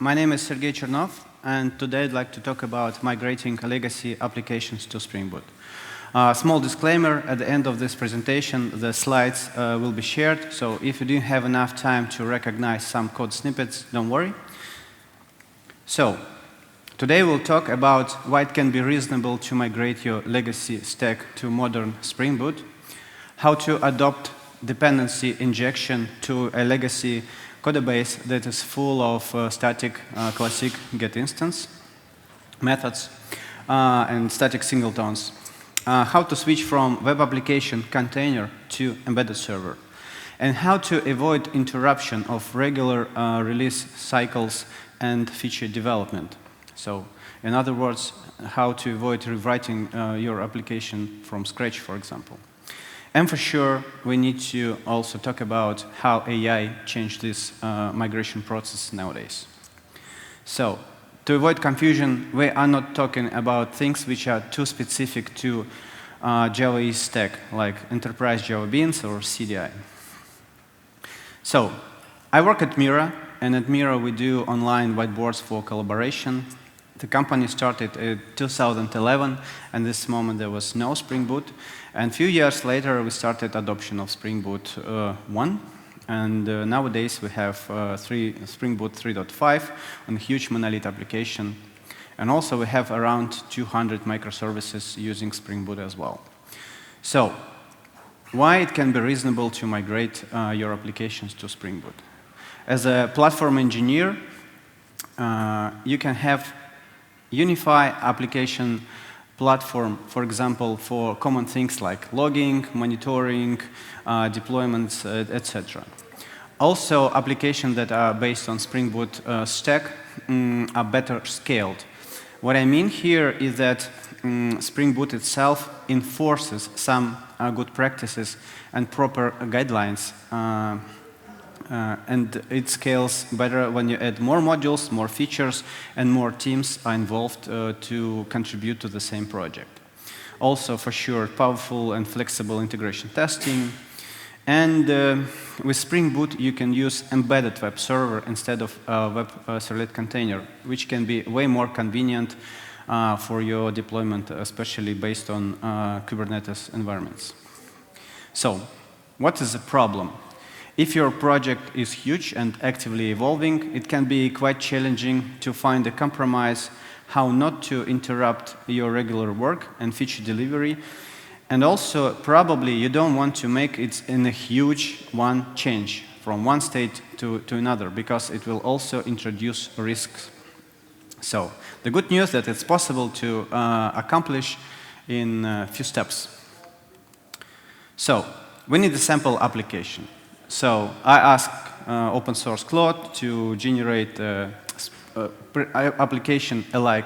My name is Sergei Chernov, and today I'd like to talk about migrating legacy applications to Spring Boot. Small disclaimer, at the end of this presentation, the slides will be shared, so if you didn't have enough time to recognize some code snippets, don't worry. So, today we'll talk about why it can be reasonable to migrate your legacy stack to modern Spring Boot, how to adopt dependency injection to a legacy codebase that is full of static classic get instance methods and static singletons. How to switch from web application container to embedded server, and how to avoid interruption of regular release cycles and feature development. So, in other words, how to avoid rewriting your application from scratch, for example. And for sure, we need to also talk about how AI changed this migration process nowadays. So, to avoid confusion, we are not talking about things which are too specific to Java EE stack, like Enterprise Java Beans or CDI. So, I work at Mira, and at Mira we do online whiteboards for collaboration. The company started in 2011, and at this moment there was no Spring Boot. And a few years later, we started adoption of Spring Boot 1. And nowadays we have Spring Boot 3.5 on a huge monolith application. And also we have around 200 microservices using Spring Boot as well. So, why it can be reasonable to migrate your applications to Spring Boot? As a platform engineer, you can have unify application platform, for example, for common things like logging, monitoring, deployments, etc. Also, applications that are based on Spring Boot stack are better scaled. What I mean here is that Spring Boot itself enforces some good practices and proper guidelines. And it scales better when you add more modules, more features, and more teams are involved to contribute to the same project. Also, for sure, powerful and flexible integration testing. And with Spring Boot, you can use embedded web server instead of web Servlet container, which can be way more convenient for your deployment, especially based on Kubernetes environments. So, what is the problem? If your project is huge and actively evolving, it can be quite challenging to find a compromise how not to interrupt your regular work and feature delivery. And also, probably you don't want to make it in a huge one change from one state to another, because it will also introduce risks. So, the good news is that it's possible to accomplish in a few steps. So, we need a sample application. So I ask open source Claude to generate application alike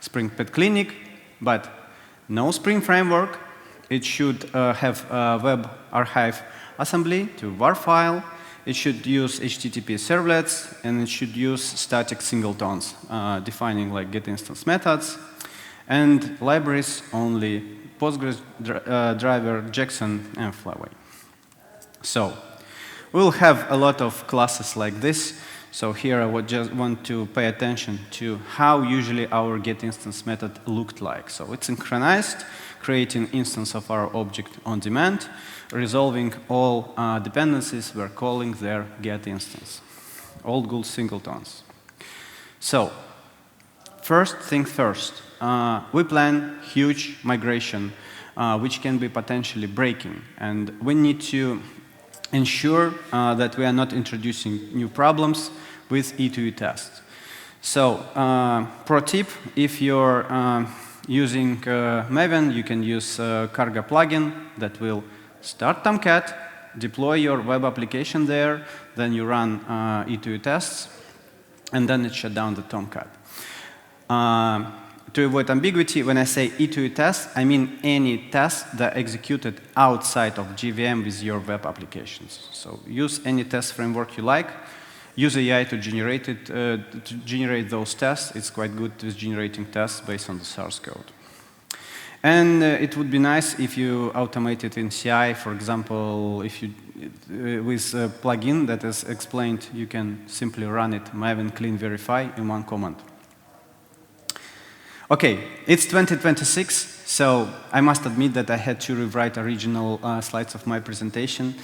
Spring Pet Clinic, but no Spring framework. It should have web archive assembly to var file. It should use HTTP servlets, and it should use static singletons, defining like get instance methods, and libraries only Postgres driver, Jackson, and Flyway. So, we'll have a lot of classes like this. So here I would just want to pay attention to how usually our get instance method looked like. So it's synchronized, creating instance of our object on demand, resolving all dependencies, we're calling their get instance. All good singletons. So, first thing first, we plan huge migration, which can be potentially breaking. And we need to ensure that we are not introducing new problems with E2E tests. So, pro tip, if you're using Maven, you can use Carga plugin that will start Tomcat, deploy your web application there, then you run E2E tests, and then it shut down the Tomcat. To avoid ambiguity, when I say E2E test, I mean any test that executed outside of JVM with your web applications. So use any test framework you like. Use AI to generate those tests. It's quite good with generating tests based on the source code. And it would be nice if you automate it in CI. For example, if you with a plugin that is explained, you can simply run it maven clean verify in one command. Okay, it's 2026, so I must admit that I had to rewrite original slides of my presentation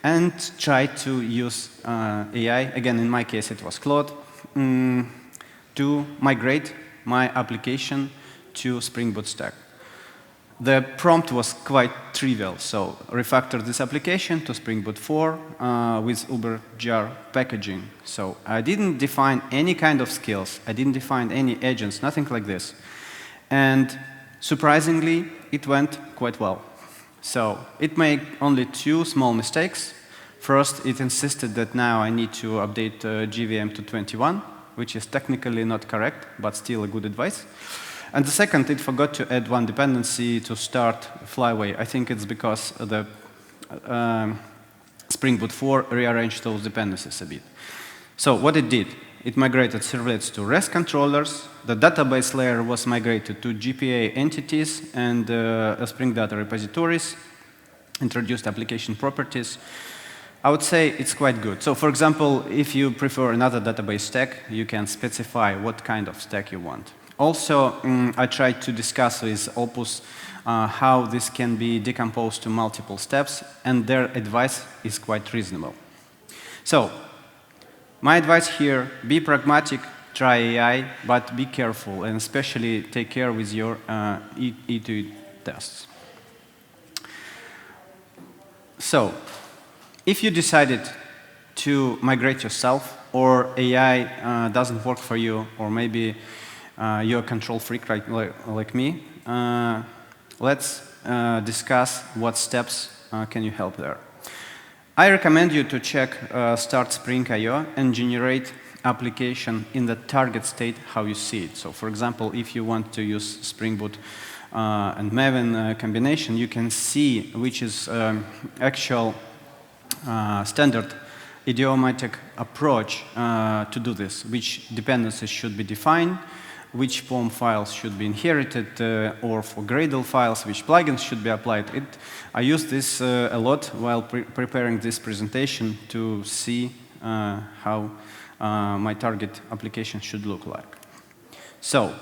and try to use AI, again in my case it was Claude, to migrate my application to Spring Boot stack. The prompt was quite trivial, so refactor this application to Spring Boot 4 with Uber jar packaging. So I didn't define any kind of skills, I didn't define any agents, nothing like this. And surprisingly, it went quite well. So it made only 2 small mistakes. First, it insisted that now I need to update GVM to 21, which is technically not correct, but still a good advice. And the second, it forgot to add one dependency to start Flyway. I think it's because the Spring Boot 4 rearranged those dependencies a bit. So what it did, it migrated servlets to REST controllers. The database layer was migrated to GPA entities and Spring Data repositories, introduced application properties. I would say it's quite good. So for example, if you prefer another database stack, you can specify what kind of stack you want. Also, I tried to discuss with Opus how this can be decomposed to multiple steps, and their advice is quite reasonable. So, my advice here, be pragmatic, try AI, but be careful, and especially take care with your E2E tests. So, if you decided to migrate yourself, or AI doesn't work for you, or maybe you're a control freak like me, let's discuss what steps can you help there. I recommend you to check Start Spring IO and generate application in the target state how you see it. So for example, if you want to use Spring Boot and Maven combination, you can see which is actual standard idiomatic approach to do this, which dependencies should be defined, which POM files should be inherited, or for Gradle files, which plugins should be applied. I used this a lot while preparing this presentation to see how my target application should look like. So,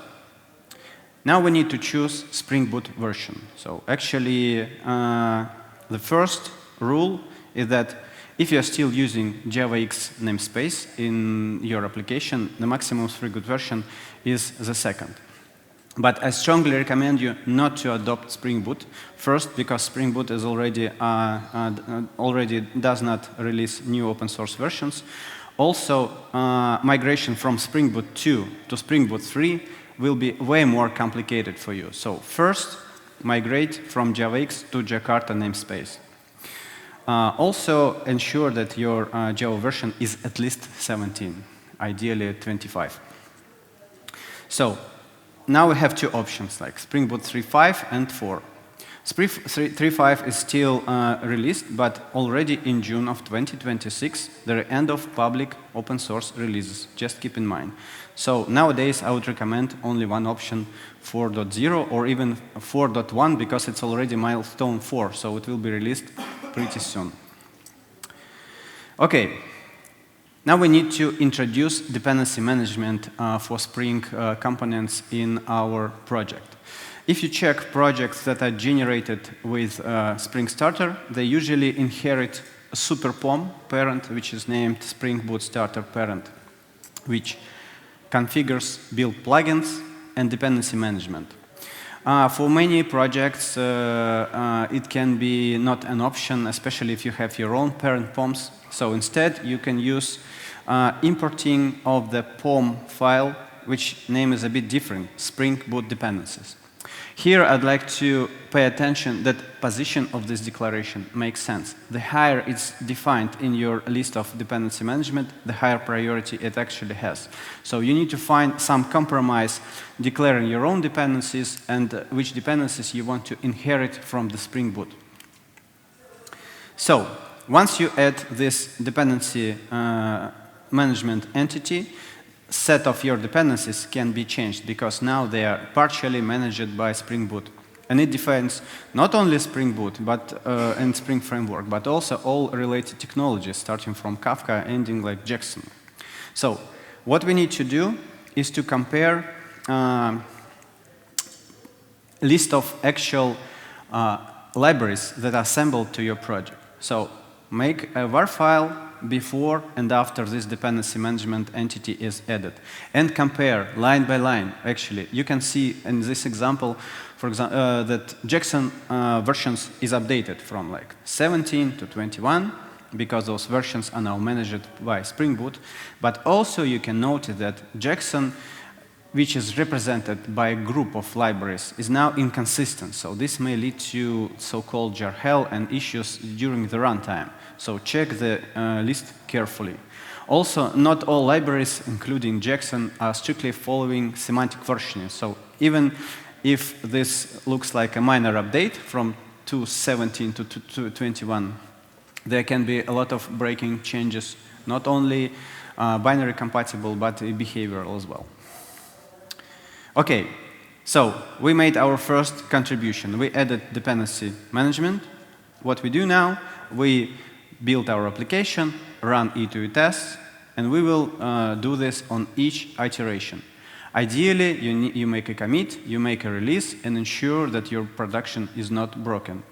now we need to choose Spring Boot version. So actually, the first rule is that if you are still using JavaX namespace in your application, the maximum Spring Boot version is the second. But I strongly recommend you not to adopt Spring Boot. First, because Spring Boot is already does not release new open source versions. Also, migration from Spring Boot 2 to Spring Boot 3 will be way more complicated for you. So first, migrate from JavaX to Jakarta namespace. Also, ensure that your Java version is at least 17, ideally 25. So, now we have 2 options, like Spring Boot 3.5 and 4. Spring 3.5 is still released, but already in June of 2026, the end of public open source releases. Just keep in mind. So nowadays, I would recommend only one option, 4.0 or even 4.1, because it's already milestone 4, so it will be released pretty soon. Okay. Now we need to introduce dependency management for Spring components in our project. If you check projects that are generated with Spring Starter, they usually inherit a super POM parent, which is named Spring Boot Starter parent, which configures build plugins and dependency management. For many projects, it can be not an option, especially if you have your own parent POMs. So instead, you can use importing of the POM file, which name is a bit different, Spring Boot dependencies. Here, I'd like to pay attention that position of this declaration makes sense. The higher it's defined in your list of dependency management, the higher priority it actually has. So you need to find some compromise declaring your own dependencies and which dependencies you want to inherit from the Spring Boot. So, once you add this dependency management entity, set of your dependencies can be changed because now they are partially managed by Spring Boot. And it defines not only Spring Boot and Spring Framework, but also all related technologies, starting from Kafka, ending like Jackson. So what we need to do is to compare list of actual libraries that are assembled to your project. So make a var file before and after this dependency management entity is added, and compare line by line. Actually, you can see in this example, for example, that Jackson versions is updated from like 17 to 21, because those versions are now managed by Spring Boot. But also you can notice that Jackson, which is represented by a group of libraries, is now inconsistent. So this may lead to so-called jar hell and issues during the runtime. So check the list carefully. Also, not all libraries, including Jackson, are strictly following semantic versioning. So even if this looks like a minor update from 2.17 to 2.21, there can be a lot of breaking changes, not only binary compatible, but behavioral as well. Okay, so we made our first contribution. We added dependency management. What we do now, we build our application, run E2E tests, and we will do this on each iteration. Ideally, you make a commit, you make a release, and ensure that your production is not broken.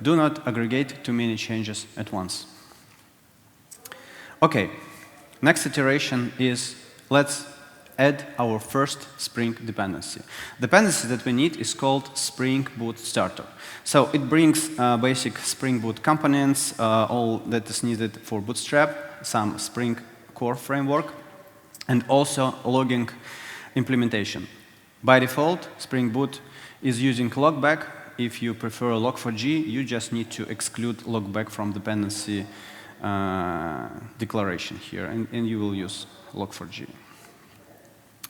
Do not aggregate too many changes at once. Okay, next iteration is let's add our first Spring dependency. Dependency that we need is called Spring Boot Starter. So it brings basic Spring Boot components, all that is needed for Bootstrap, some Spring core framework, and also logging implementation. By default, Spring Boot is using logback. If you prefer log4j, you just need to exclude logback from dependency declaration here, and you will use log4j.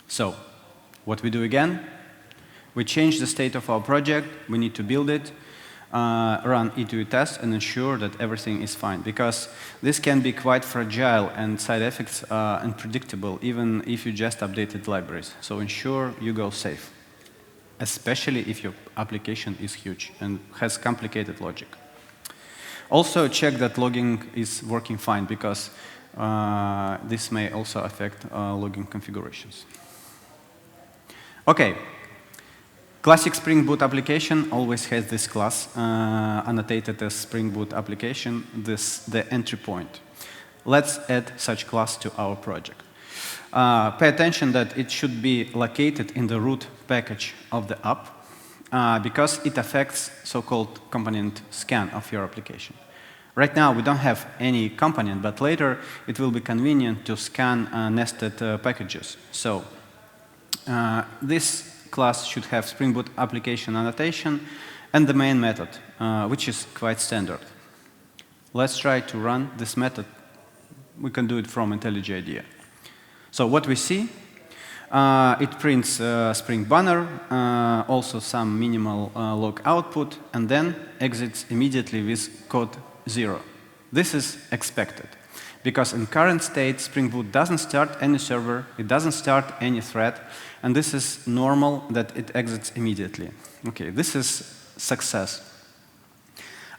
So what we do again, we change the state of our project, we need to build it, run E2E tests, and ensure that everything is fine, because this can be quite fragile and side effects are unpredictable, even if you just updated libraries. So ensure you go safe, especially if your application is huge and has complicated logic. Also check that logging is working fine, because this may also affect logging configurations. Okay, classic Spring Boot application always has this class annotated as Spring Boot application, the entry point. Let's add such class to our project. Pay attention that it should be located in the root package of the app, because it affects so-called component scan of your application. Right now, we don't have any component, but later it will be convenient to scan nested packages. So this class should have Spring Boot application annotation and the main method, which is quite standard. Let's try to run this method. We can do it from IntelliJ IDEA. So what we see, it prints Spring banner, also some minimal log output, and then exits immediately with code 0. This is expected, because in current state, Spring Boot doesn't start any server, it doesn't start any thread, and this is normal that it exits immediately. Okay, this is success.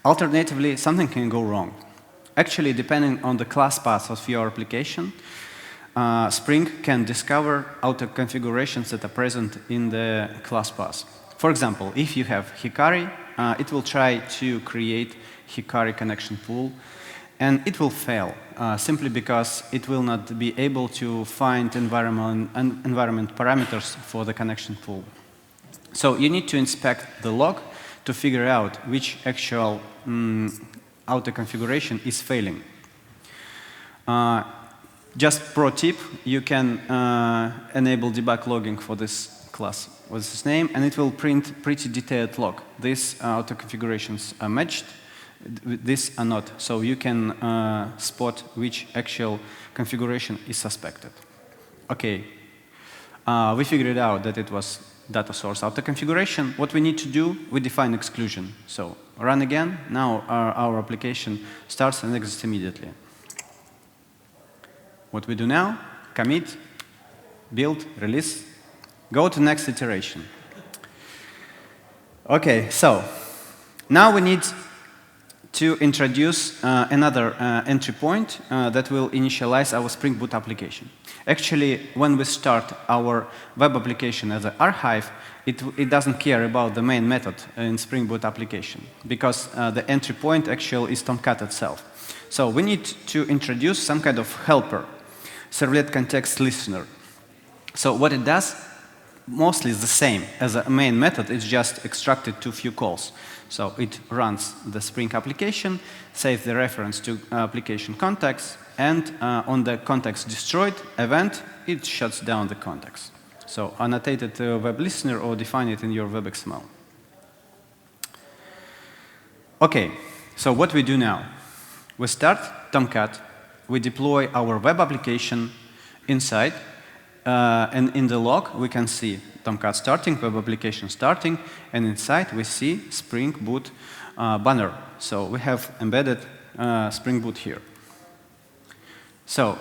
Alternatively, something can go wrong. Actually, depending on the class path of your application, Spring can discover auto configurations that are present in the class path. For example, if you have Hikari, it will try to create Hikari connection pool, and it will fail simply because it will not be able to find environment parameters for the connection pool. So you need to inspect the log to figure out which actual auto configuration is failing. Just pro tip, you can enable debug logging for this class with this name, and it will print pretty detailed log. These auto configurations are matched, these are not. So you can spot which actual configuration is suspected. Okay, we figured out that it was data source auto configuration. What we need to do, we define exclusion. So run again. Now our application starts and exits immediately. What we do now, commit, build, release, go to next iteration. Okay, so now we need to introduce another entry point that will initialize our Spring Boot application. Actually, when we start our web application as an archive, it doesn't care about the main method in Spring Boot application, because the entry point actually is Tomcat itself. So we need to introduce some kind of helper, Servlet context listener. So what it does mostly is the same as a main method. It's just extracted to few calls. So it runs the Spring application, saves the reference to application context, and on the context destroyed event, it shuts down the context. So annotated web listener, or define it in your web XML. Okay, so what we do now? We start Tomcat, we deploy our web application inside, and in the log we can see Tomcat starting, web application starting, and inside we see Spring Boot banner. So we have embedded Spring Boot here. So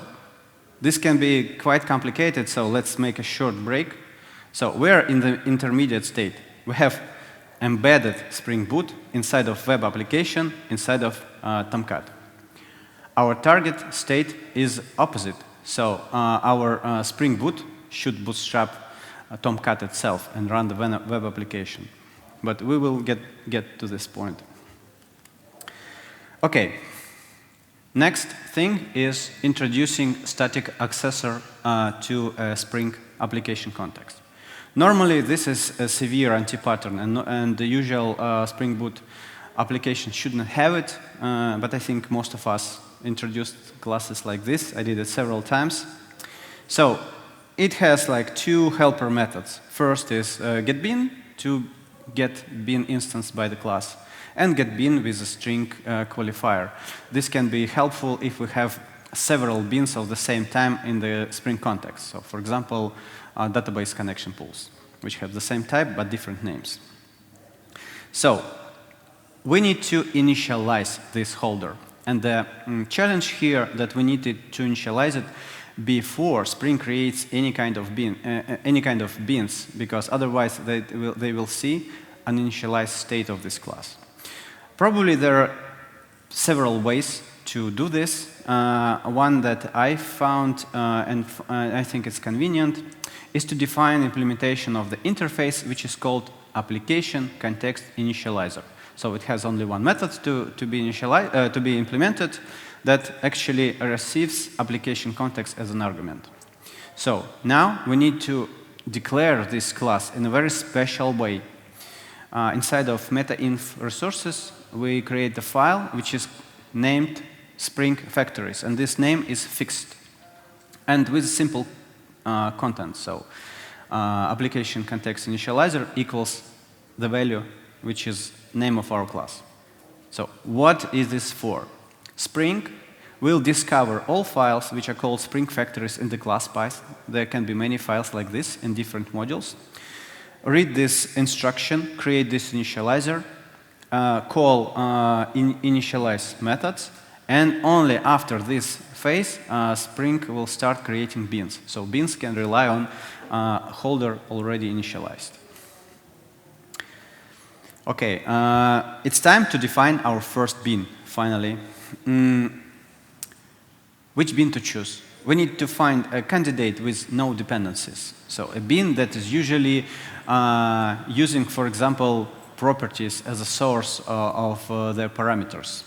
this can be quite complicated, so let's make a short break. So we're in the intermediate state. We have embedded Spring Boot inside of web application, inside of Tomcat. Our target state is opposite. So our Spring Boot should bootstrap Tomcat itself and run the web application. But we will get to this point. Okay. Next thing is introducing static accessor to a Spring application context. Normally, this is a severe anti-pattern, and the usual Spring Boot application shouldn't have it, but I think most of us introduced classes like this. I did it several times. So it has like two helper methods. First is getBean to get bean instance by the class, and getBean with a string qualifier. This can be helpful if we have several beans of the same time in the Spring context. So for example, database connection pools, which have the same type but different names. So we need to initialize this holder. And the challenge here that we need to initialize it before Spring creates any kind of beans, because otherwise they will see an initialized state of this class. Probably there are several ways to do this. One that I found, and I think it's convenient, is to define implementation of the interface, which is called application context initializer. So it has only one method to be implemented that actually receives application context as an argument. So now we need to declare this class in a very special way. Inside of meta-inf resources, we create a file which is named Spring Factories, and this name is fixed and with simple content. So application context initializer equals the value which is name of our class. So what is this for? Spring will discover all files which are called Spring Factories in the class Python. There can be many files like this in different modules. Read this instruction, create this initializer, call initialize methods, and only after this phase, Spring will start creating beans. So beans can rely on holder already initialized. Okay, it's time to define our first bean, finally. Which bean to choose? We need to find a candidate with no dependencies. So a bean that is usually using, for example, properties as a source of their parameters.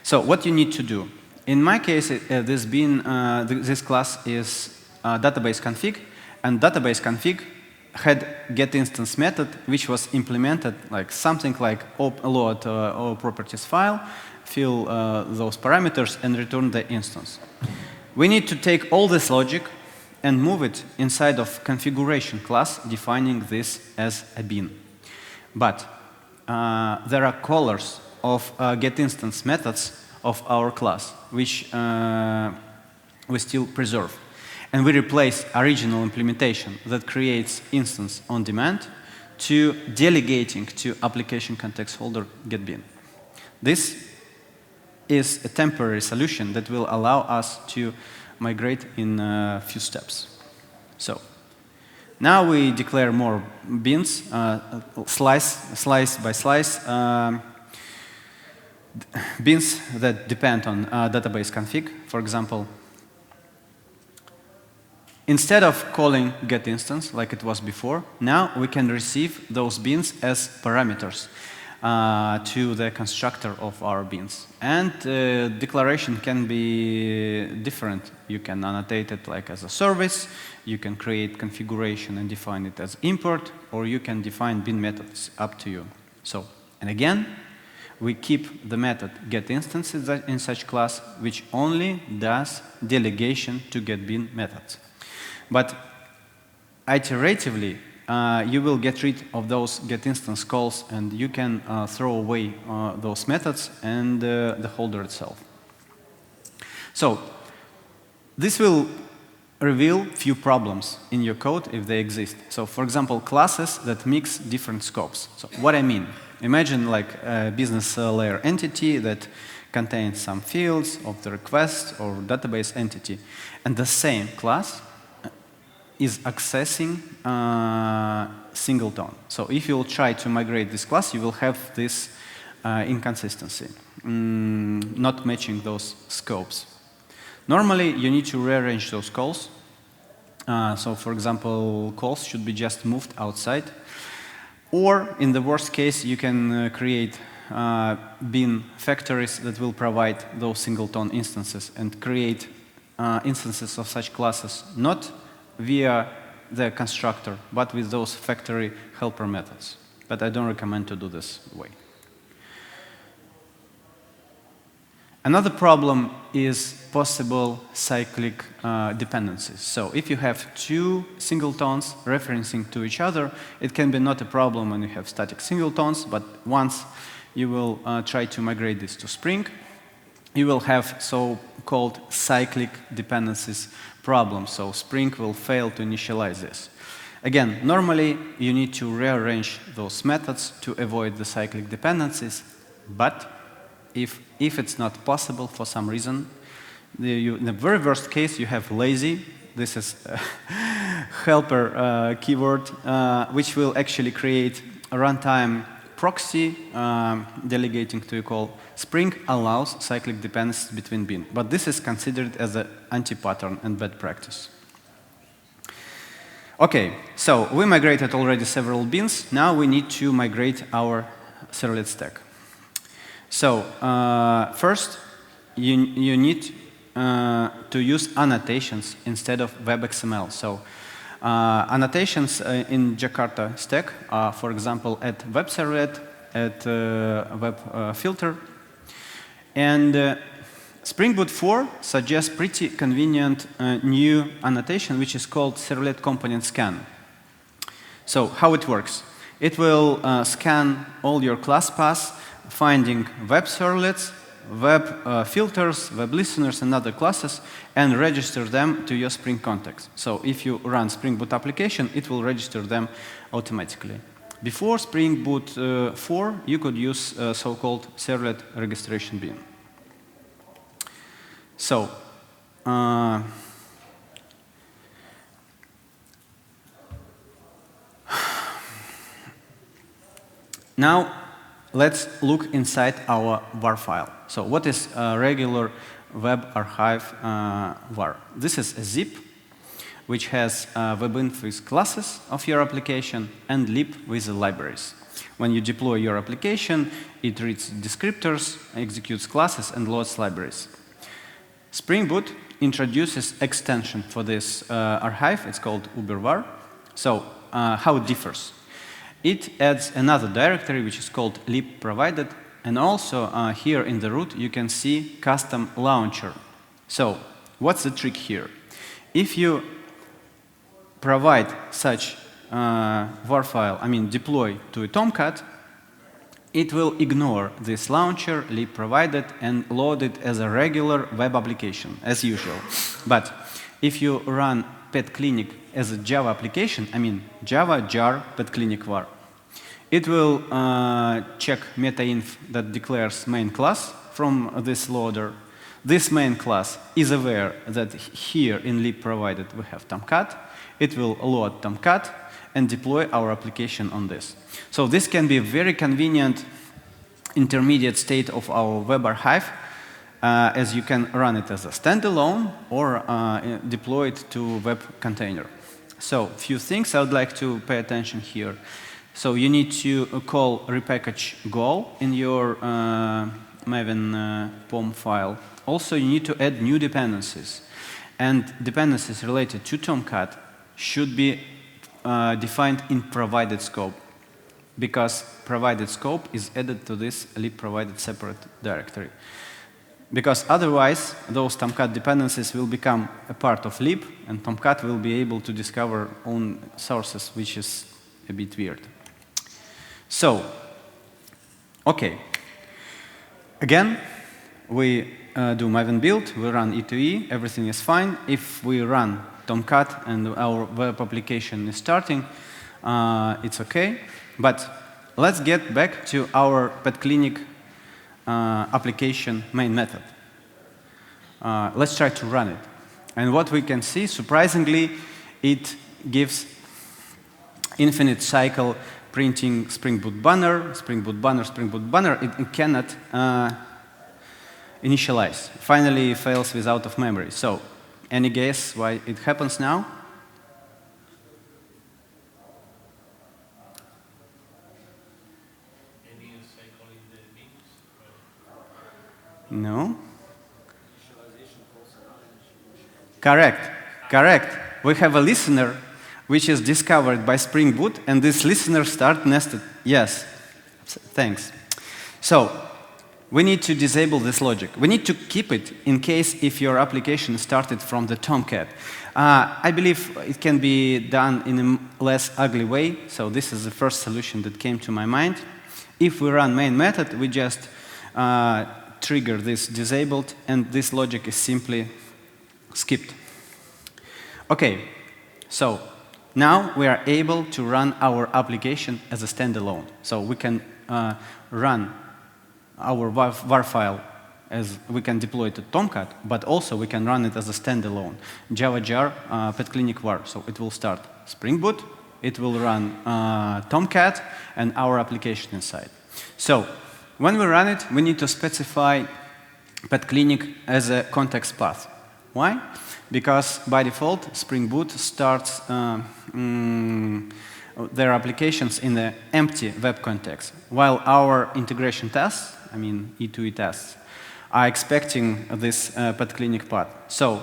So what you need to do? In my case, this bean, this class is database config, and database config had getInstance method, which was implemented like something like load all properties file, fill those parameters, and return the instance. We need to take all this logic and move it inside of configuration class, defining this as a bean. But there are callers of getInstance methods of our class, which we still preserve. And we replace original implementation that creates instance on demand to delegating to application context holder getBean. This is a temporary solution that will allow us to migrate in a few steps. So Now we declare more beans, slice by slice, beans that depend on database config, for example. Instead of calling getInstance like it was before, now we can receive those beans as parameters to the constructor of our beans. And declaration can be different. You can annotate it like as a service, you can create configuration and define it as import, or you can define bean methods, up to you. So, and again, we keep the method getInstance in such class, which only does delegation to getBean methods. But iteratively, you will get rid of those getInstance calls, and you can throw away those methods and the holder itself. So this will reveal few problems in your code if they exist. So for example, classes that mix different scopes. So what I mean, imagine like a business layer entity that contains some fields of the request or database entity, and the same class is accessing singleton. So if you will try to migrate this class, you will have this inconsistency, not matching those scopes. Normally, you need to rearrange those calls. So for example, calls should be just moved outside. Or in the worst case, you can create bean factories that will provide those singleton instances and create instances of such classes, not via the constructor, but with those factory helper methods. But I don't recommend to do this way. Another problem is possible cyclic dependencies. So if you have two singletons referencing to each other, it can be not a problem when you have static singletons, but once you will try to migrate this to Spring, you will have so-called cyclic dependencies problem. So Spring will fail to initialize this. Again, normally you need to rearrange those methods to avoid the cyclic dependencies, but if it's not possible for some reason, in the very worst case you have lazy. This is a helper keyword, which will actually create a runtime proxy delegating to a call. Spring allows cyclic dependencies between bean, but this is considered as an anti-pattern and bad practice. Okay, so we migrated already several beans. Now we need to migrate our servlet stack. So first, you need to use annotations instead of web XML. So annotations in Jakarta stack are, for example, at web servlet, at web filter. And Spring Boot 4 suggests pretty convenient new annotation, which is called servlet component scan. So how it works? It will scan all your class paths, finding web servlets, web filters, web listeners, and other classes, and register them to your Spring context. So if you run Spring Boot application, it will register them automatically. Before Spring Boot 4, you could use so-called servlet registration bean. So now let's look inside our var file. So what is a regular web archive var? This is a zip which has webinf with classes of your application and lib with the libraries. When you deploy your application, it reads descriptors, executes classes, and loads libraries. Spring Boot introduces extension for this archive. It's called ubervar. So how it differs? It adds another directory which is called lib provided, and also here in the root you can see custom launcher. So what's the trick here? If you provide such var file, deploy to a Tomcat, it will ignore this launcher, lib provided, and load it as a regular web application, as usual. But if you run pet clinic as a Java application, Java jar pet clinic var, it will check metainf that declares main class from this loader. This main class is aware that here in lib provided we have Tomcat, it will load Tomcat and deploy our application on this. So this can be a very convenient intermediate state of our web archive, as you can run it as a standalone or deploy it to web container. So a few things I would like to pay attention here. So you need to call repackage goal in your Maven POM file. Also, you need to add new dependencies. And dependencies related to Tomcat should be defined in provided scope, because provided scope is added to this lib provided separate directory. Because otherwise, those Tomcat dependencies will become a part of lib, and Tomcat will be able to discover own sources, which is a bit weird. So, OK. Again, we do Maven build, we run E2E, everything is fine. If we run Tomcat and our web application is starting, it's OK. But let's get back to our pet clinic application main method. Let's try to run it. And what we can see, surprisingly, it gives infinite cycle printing Spring Boot banner, Spring Boot banner, Spring Boot banner. It cannot initialize. Finally, it fails with out of memory. So, any guess why it happens now? No. Correct. Correct. We have a listener which is discovered by Spring Boot, and this listener start nested. Yes. Thanks. So we need to disable this logic. We need to keep it in case if your application started from the Tomcat. I believe it can be done in a less ugly way. So this is the first solution that came to my mind. If we run main method, we just trigger this disabled, and this logic is simply skipped. OK, so now we are able to run our application as a standalone. So we can run our var file as we can deploy it to Tomcat, but also we can run it as a standalone Java jar pet clinic var. So it will start Spring Boot, it will run Tomcat, and our application inside. So when we run it, we need to specify pet clinic as a context path. Why? Because by default, Spring Boot starts their applications in the empty web context, while our integration tests, I mean E2E tests, are expecting this pet clinic path. So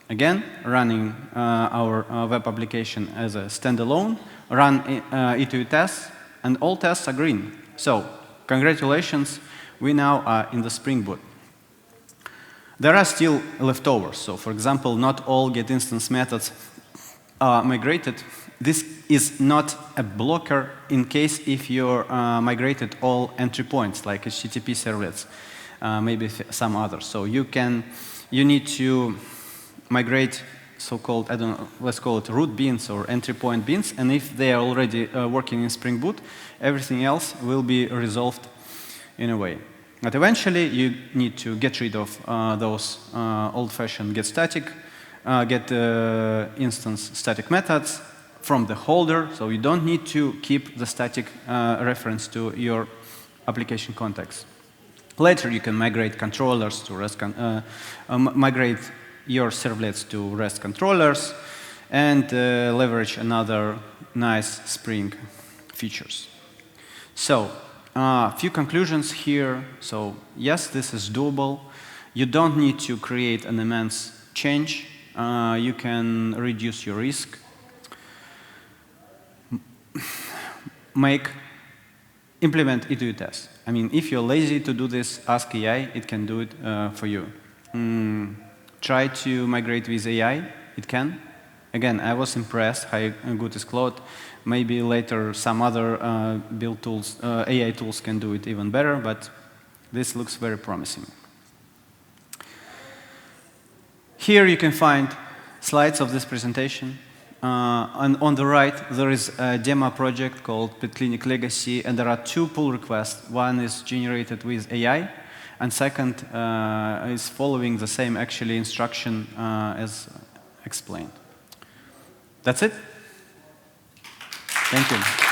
again, running our web application as a standalone, run E2E tests, and all tests are green. So congratulations, we now are in the Spring Boot. There are still leftovers. So for example, not all GetInstance methods are migrated. This is not a blocker in case if you migrated all entry points, like HTTP servlets, maybe some others. So you need to migrate so-called, I don't know, let's call it root beans or entry point beans. And if they are already working in Spring Boot, everything else will be resolved in a way. But eventually, you need to get rid of those old-fashioned get instance static methods from the holder. So you don't need to keep the static reference to your application context. Later, you can migrate controllers to REST, migrate your servlets to REST controllers, and leverage another nice Spring features. So a few conclusions here. So yes, this is doable. You don't need to create an immense change. You can reduce your risk. Implement E2E tests. I mean, if you're lazy to do this, ask AI. It can do it for you. Try to migrate with AI. It can. Again, I was impressed how good is Claude. Maybe later some other build tools, AI tools can do it even better, but this looks very promising. Here you can find slides of this presentation. And on the right, there is a demo project called Pet Clinic Legacy, and there are two pull requests. One is generated with AI, and second is following the same actually instruction as explained. That's it. Thank you.